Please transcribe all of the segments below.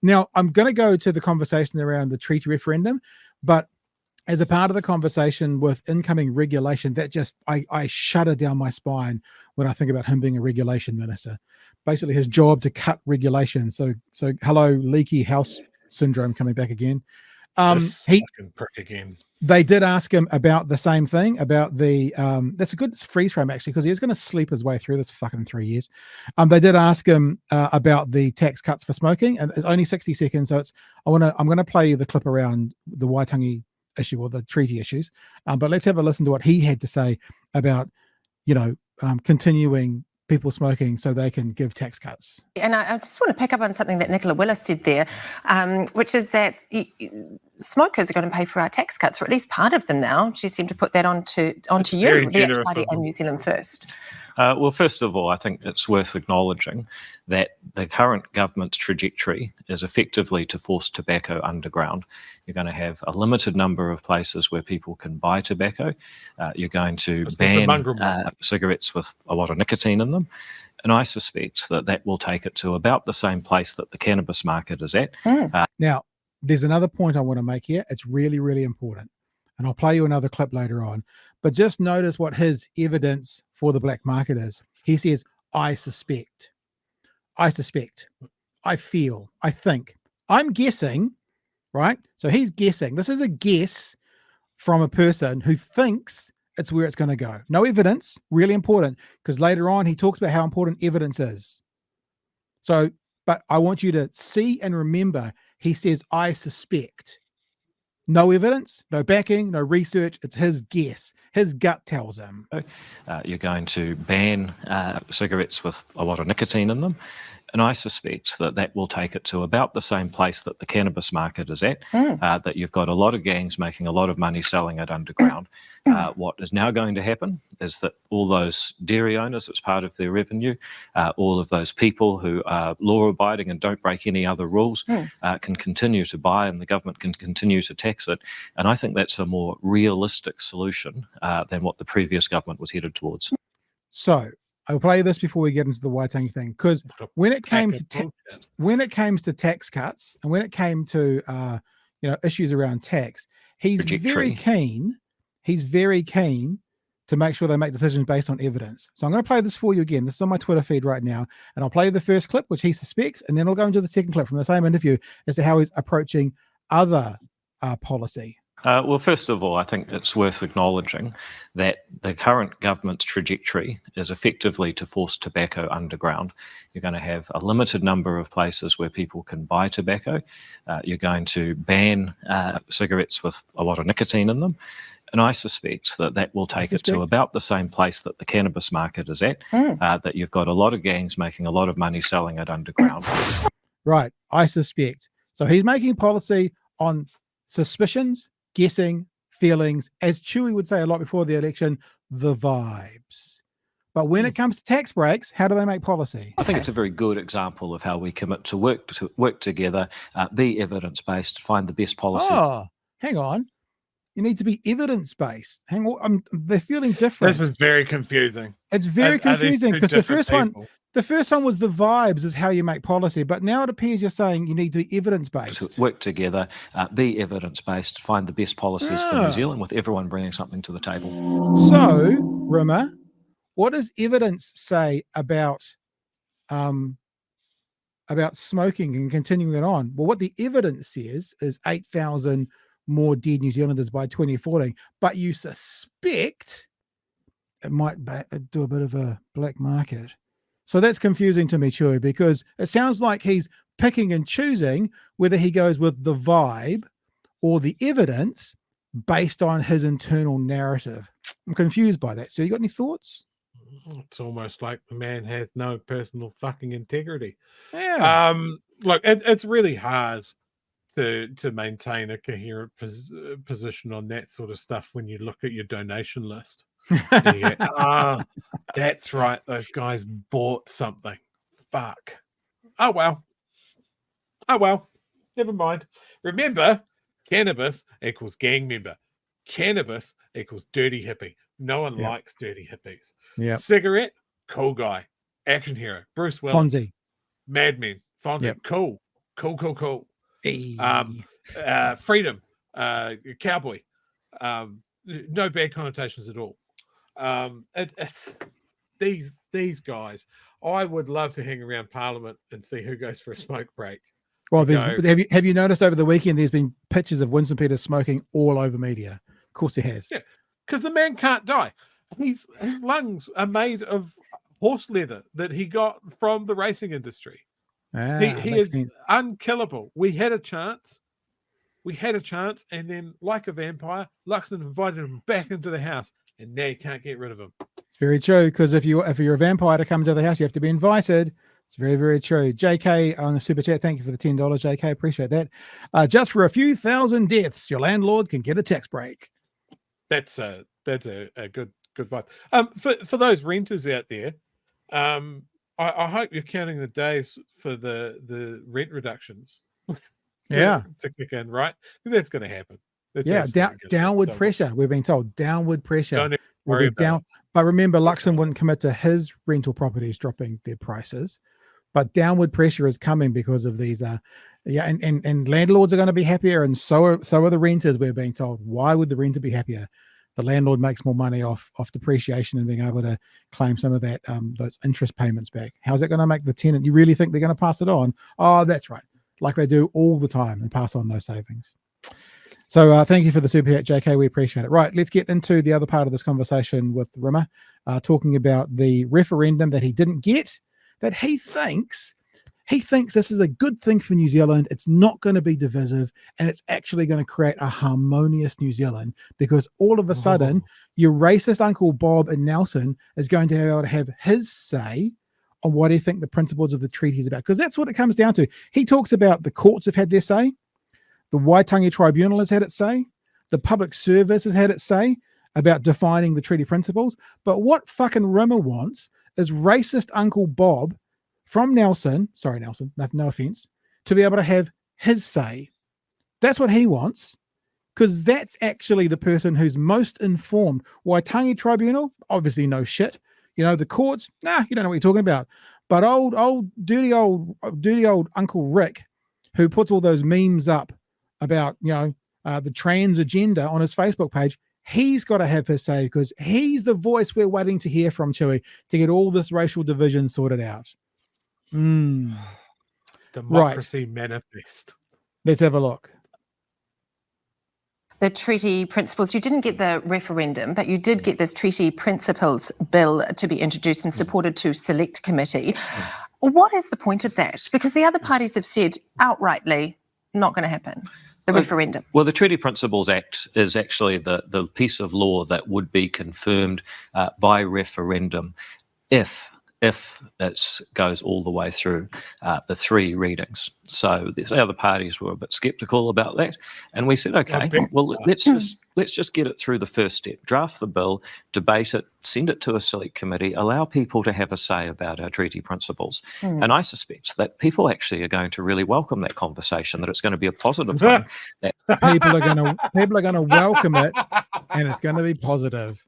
Now, I'm going to go to the conversation around the treaty referendum, but as a part of the conversation with incoming regulation, that just, I shudder down my spine when I think about him being a regulation minister. Basically, his job to cut regulation. So hello, leaky house syndrome coming back again. This fucking prick again. They did ask him about the same thing, about the that's a good freeze frame actually, because he was going to sleep his way through this fucking 3 years. They did ask him about the tax cuts for smoking, and it's only 60 seconds. So I'm going to play you the clip around the Waitangi issue or the treaty issues. But let's have a listen to what he had to say about, continuing people smoking so they can give tax cuts. And I just want to pick up on something that Nicola Willis said there, which is that smokers are going to pay for our tax cuts, or at least part of them now. She seemed to put that onto you, the Party and New Zealand First. Well, first of all, I think it's worth acknowledging that the current government's trajectory is effectively to force tobacco underground. You're going to have a limited number of places where people can buy tobacco. You're going to ban cigarettes with a lot of nicotine in them. And I suspect that will take it to about the same place that the cannabis market is at. Now, there's another point I want to make here. It's really, really important. And I'll play you another clip later on. But just notice what his evidence for the black market is. He says, I suspect, I feel, I think, I'm guessing, right? So he's guessing. This is a guess from a person who thinks it's where it's going to go. No evidence, really important, because later on he talks about how important evidence is. So, but I want you to see and remember, he says, I suspect. No evidence, no backing, no research. It's his guess. His gut tells him. You're going to ban cigarettes with a lot of nicotine in them. And I suspect that will take it to about the same place that the cannabis market is at, that you've got a lot of gangs making a lot of money selling it underground. What is now going to happen is that all those dairy owners, it's part of their revenue, all of those people who are law-abiding and don't break any other rules can continue to buy, and the government can continue to tax it. And I think that's a more realistic solution than what the previous government was headed towards. So I'll play this before we get into the Waitangi thing, because when it came to tax cuts and when it came to issues around tax, he's very keen to make sure they make decisions based on evidence. So I'm going to play this for you again. This is on my Twitter feed right now, and I'll play you the first clip, which he suspects, and then I'll go into the second clip from the same interview as to how he's approaching other policy. Well, first of all, I think it's worth acknowledging that the current government's trajectory is effectively to force tobacco underground. You're going to have a limited number of places where people can buy tobacco. You're going to ban cigarettes with a lot of nicotine in them. And I suspect that will take it to about the same place that the cannabis market is at, that you've got a lot of gangs making a lot of money selling it underground. Right, I suspect. So he's making policy on suspicions, guessing, feelings, as Chewy would say a lot before the election, the vibes. But when it comes to tax breaks, how do they make policy? I think it's a very good example of how we commit to work together, be evidence-based, find the best policy. Oh, hang on. You need to be evidence-based. Hang on, they're feeling different. This is very confusing. It's very confusing because the first one was the vibes is how you make policy, but now it appears you're saying you need to be evidence-based. Work together, be evidence-based, find the best policies for New Zealand with everyone bringing something to the table. So, Rimmer, what does evidence say about smoking and continuing it on? Well, what the evidence says is 8,000 more dead New Zealanders by 2040, but you suspect it might do a bit of a black market. So that's confusing to me, Chewy, because it sounds like he's picking and choosing whether he goes with the vibe or the evidence based on his internal narrative. I'm confused by that. So you got any thoughts? It's almost like the man has no personal fucking integrity. Yeah. Look, it's really hard to maintain a coherent position on that sort of stuff when you look at your donation list. And you go, that's right, those guys bought something. Fuck. Oh well. Never mind. Remember, cannabis equals gang member. Cannabis equals dirty hippie. No one likes dirty hippies. Yeah. Cigarette, cool guy. Action hero. Bruce Willis. Fonzie. Mad Men. Fonzie, cool. Cool. Hey. Freedom, cowboy, no bad connotations at all. It's these guys. I would love to hang around Parliament and see who goes for a smoke break. Well, have you noticed over the weekend there's been pictures of Winston Peters smoking all over media? Of course he has. Yeah, because the man can't die. His lungs are made of horse leather that he got from the racing industry. He is unkillable. We had a chance, and then, like a vampire, Luxon invited him back into the house, and now you can't get rid of him. It's very true, because if you're a vampire to come to the house, you have to be invited. It's very, very true. JK on the super chat, thank you for the $10, JK. Appreciate that. Just for a few thousand deaths, your landlord can get a tax break. That's a good vibe. For those renters out there, I hope you're counting the days for the rent reductions. Yeah, to kick in, right? Because that's going to happen. Downward pressure. We've been told downward pressure. Don't worry about it. But remember, Luxon wouldn't commit to his rental properties dropping their prices. But downward pressure is coming because of these. And landlords are going to be happier, and so are the renters. We're being told. Why would the renter be happier? The landlord makes more money off depreciation and being able to claim some of that those interest payments back. How's that going to make the tenant? You really think they're going to pass it on? Oh, that's right, like they do all the time, and pass on those savings. So thank you for the super chat, JK. We appreciate it. Right, let's get into the other part of this conversation with Rimmer, talking about the referendum that he didn't get, that he thinks this is a good thing for New Zealand. It's not going to be divisive, and it's actually going to create a harmonious New Zealand, because all of a sudden your racist Uncle Bob in Nelson is going to be able to have his say on what he thinks the principles of the treaty is about, because that's what it comes down to. He talks about the courts have had their say, the Waitangi Tribunal has had its say, the public service has had its say about defining the treaty principles. But what fucking Rimmer wants is racist Uncle Bob from Nelson, sorry Nelson, no offense, to be able to have his say. That's what he wants, because that's actually the person who's most informed. Waitangi Tribunal, obviously no shit. You know, the courts, nah, you don't know what you're talking about. But dirty old Uncle Rick, who puts all those memes up about, the trans agenda on his Facebook page, he's got to have his say, because he's the voice we're waiting to hear from, Chewy, to get all this racial division sorted out. Democracy manifest. Let's have a look. The treaty principles, you didn't get the referendum, but you did get this treaty principles bill to be introduced and supported to select committee. What is the point of that? Because the other parties have said outrightly, not going to happen, the referendum. Well, the Treaty Principles Act is actually the piece of law that would be confirmed by referendum if it goes all the way through the three readings. So the other parties were a bit sceptical about that, and we said, okay, well, let's just get it through the first step, draft the bill, debate it, send it to a select committee, allow people to have a say about our treaty principles. And I suspect that people actually are going to really welcome that conversation, that it's going to be a positive thing. That people are going to welcome it, and it's going to be positive.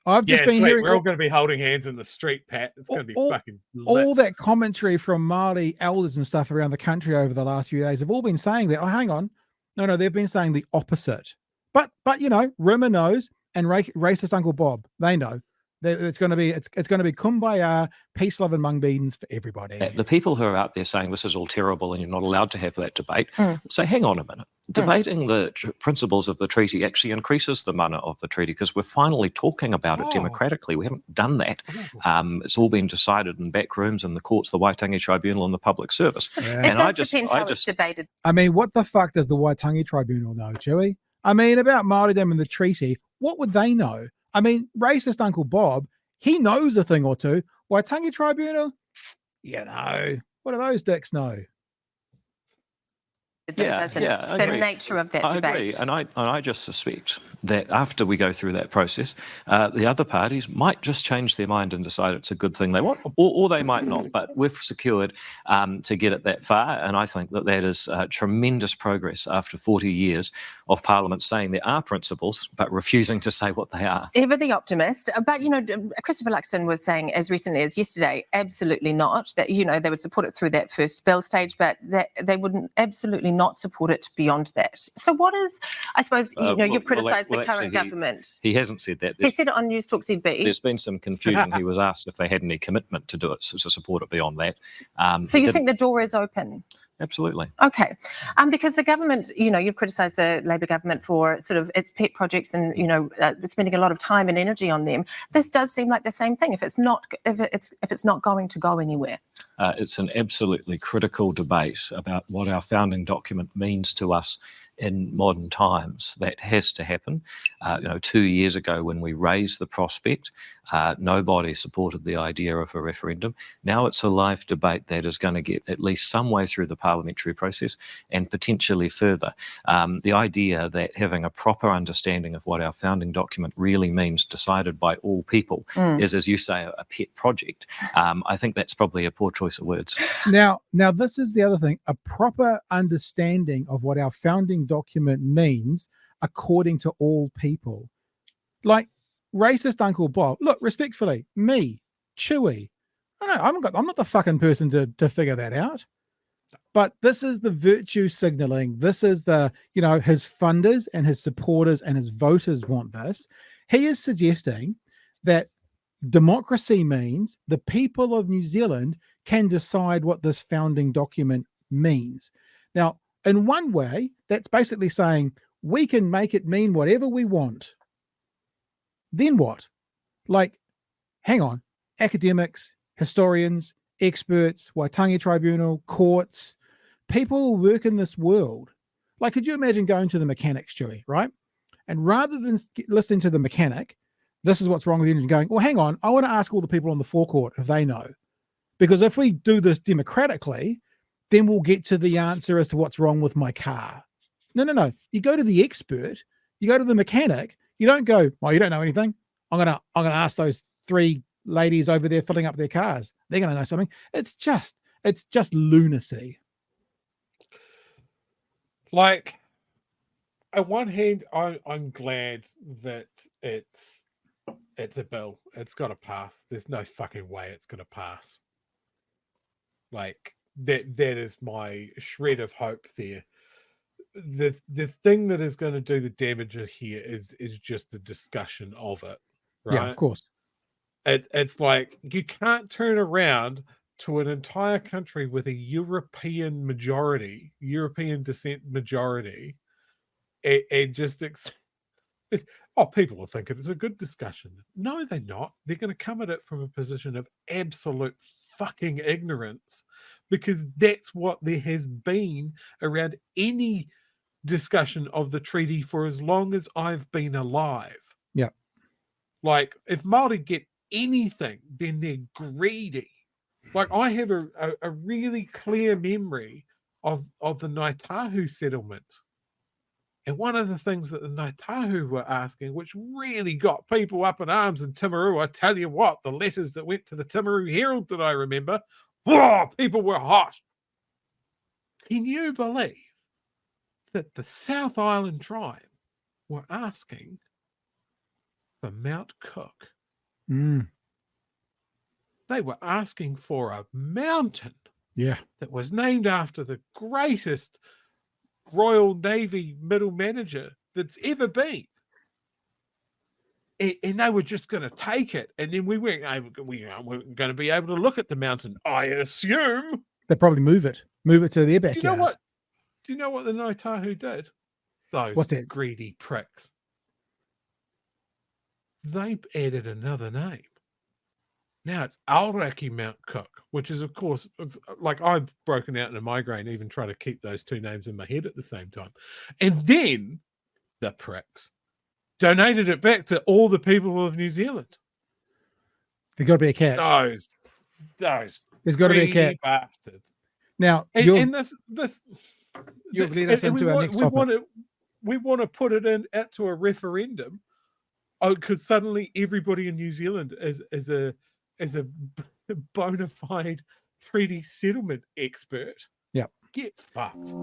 I've just been hearing we're all going to be holding hands in the street, Pat. It's going to be fucking lit. All that commentary from Māori elders and stuff around the country over the last few days have all been saying that. Oh, hang on. No, they've been saying the opposite. But Rimmer knows, and racist Uncle Bob, they know. It's going to be kumbaya, peace, love, and mung beans for everybody. The people who are out there saying this is all terrible and you're not allowed to have that debate, say, hang on a minute. Debating the principles of the treaty actually increases the mana of the treaty, because we're finally talking about it democratically. We haven't done that. It's all been decided in back rooms in the courts, the Waitangi Tribunal, and the public service. Yeah. It does depend how it's debated. I mean, what the fuck does the Waitangi Tribunal know, Chewy? I mean, about Māoridom and the treaty, what would they know? I mean, racist Uncle Bob, he knows a thing or two. Waitangi Tribunal, what do those dicks know? The nature of that debate. Agree. And I just suspect that after we go through that process, the other parties might just change their mind and decide it's a good thing they want, or they might not. But we've secured to get it that far, and I think that is tremendous progress after 40 years of Parliament saying there are principles, but refusing to say what they are. Ever the optimist. But, Christopher Luxon was saying as recently as yesterday, absolutely not, that, they would support it through that first bill stage, but that they wouldn't absolutely not support it beyond that. So what is, I suppose, you've criticised the current government. He hasn't said that. He said it on News Talk ZB. There's been some confusion. He was asked if they had any commitment to do it, to support it beyond that. So you think the door is open? Absolutely. Okay. Because the government, you've criticised the Labor government for sort of its pet projects and, spending a lot of time and energy on them. This does seem like the same thing. If it's not going to go anywhere. It's an absolutely critical debate about what our founding document means to us in modern times. That has to happen. 2 years ago when we raised the prospect, nobody supported the idea of a referendum. Now it's a live debate that is going to get at least some way through the parliamentary process and potentially further. The idea that having a proper understanding of what our founding document really means, decided by all people, is, as you say, a pet project. I think that's probably a poor choice of words. Now, this is the other thing. A proper understanding of what our founding document means according to all people. Like racist Uncle Bob. Look, respectfully, me, Chewy. I'm not the fucking person to figure that out. But this is the virtue signaling. This is the, his funders and his supporters and his voters want this. He is suggesting that democracy means the people of New Zealand can decide what this founding document means. Now, in one way, that's basically saying we can make it mean whatever we want. Then what? Like, hang on, academics, historians, experts, Waitangi Tribunal, courts, people who work in this world. Like, could you imagine going to the mechanic, Stewie, right? And rather than listening to the mechanic, this is what's wrong with the engine, going, well, hang on, I want to ask all the people on the forecourt if they know. Because if we do this democratically, then we'll get to the answer as to what's wrong with my car. No. You go to the expert, you go to the mechanic, you don't go, well, you don't know anything. I'm gonna ask those 3 ladies over there filling up their cars. They're gonna know something. It's just lunacy. Like, on one hand, I'm glad that it's a bill. It's got to pass. There's no fucking way it's going to pass. Like, that is my shred of hope there. The thing that is going to do the damage here is just the discussion of it, right? Yeah, of course. It's like you can't turn around to an entire country with a European descent majority, and just people will think it is a good discussion. No, they're not. They're going to come at it from a position of absolute fucking ignorance, because that's what there has been around any discussion of the treaty for as long as I've been alive. Yeah. Like, if Māori get anything, then they're greedy. Like, I have a really clear memory of the Ngaitahu settlement. And one of the things that the Ngaitahu were asking, which really got people up in arms in Timaru, I tell you what, the letters that went to the Timaru Herald that I remember, people were hot. Can you believe that the South Island tribe were asking for Mount Cook? They were asking for a mountain that was named after the greatest Royal Navy middle manager that's ever been. And they were just going to take it. And then we weren't going to be able to look at the mountain, I assume. They probably move it to their backyard. Do you know what the Ngaitahu did? What's that? Greedy pricks. They added another name. Now it's Aoraki Mount Cook, which is, of course, like I've broken out in a migraine even trying to keep those 2 names in my head at the same time. And then the pricks donated it back to all the people of New Zealand. There's got to be a catch. Those there's got to be a catch. Bastards. Now, and this you've led us into our next topic. we want to put it out to a referendum, because suddenly everybody in New Zealand is a bona fide treaty settlement expert. Yep. Get fucked.